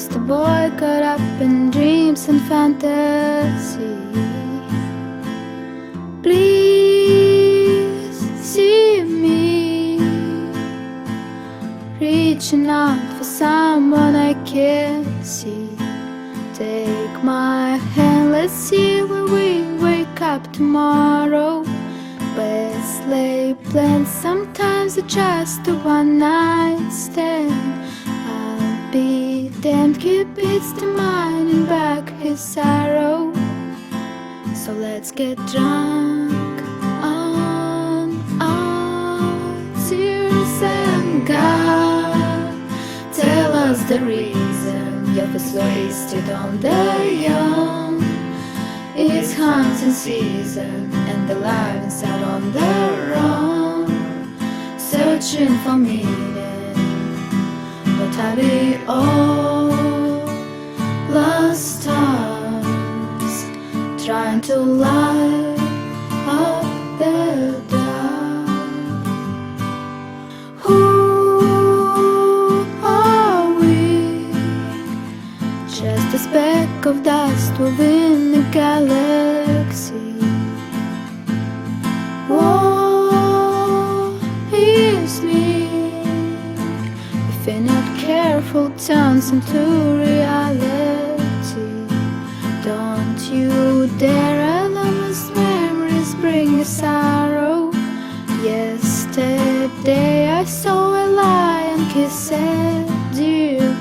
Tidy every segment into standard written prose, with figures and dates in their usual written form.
just a boy caught up in dreams and fantasy. Please see me, reaching out for someone I can't see. Take my hand, let's see where we wake up tomorrow. Best laid plans, sometimes it's just a one night stand. I'll be damned, Cupid's to mine and back his sorrow. So let's get drunk on our tears, and God, tell us the reason you're wasted on the young. It's hunting season and the live inside on the run, searching for meaning, but are we all lost stars, trying to light up the dark? Who are we? Just a speck of dust within the galaxy. War is me. If we're not careful, turns into reality. Don't you dare allow us memories bring a sorrow. Yesterday I saw a lion kiss a deer.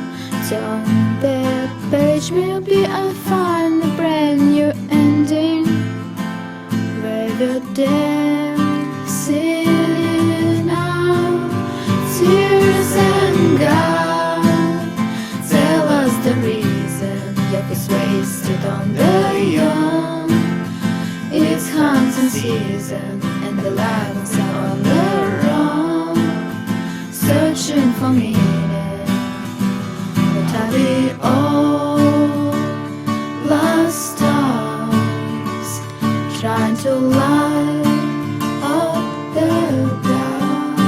Turn the page, maybe I'll find a brand new ending, where we're dancing in our tears, and God, tell us the reason you're wasted on the young. It's hunting season and the lions are on the run, searching for meaning. Are we all lost stars, trying to light up the dark?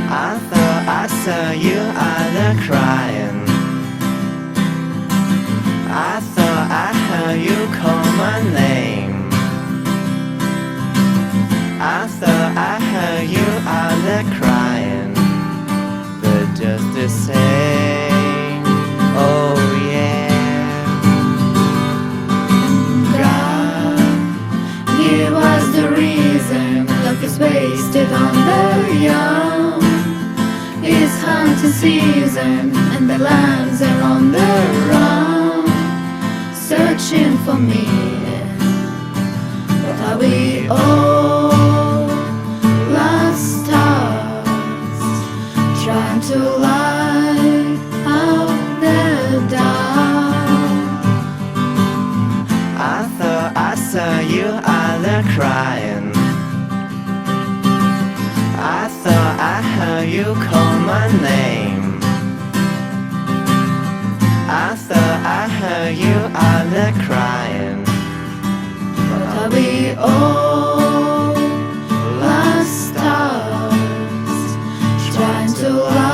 I thought I saw you either crying. I thought I heard you call my name. I thought I heard you either crying, but just the same. Oh yeah. God, give us the reason love is wasted on the young. It's hunting season and the lambs are on the run, searching for meaning. But are we all lost stars, trying to light up the dark? I thought I saw you either crying. I thought I heard you call my name. I thought I heard you either crying. But are we all lost stars, trying to light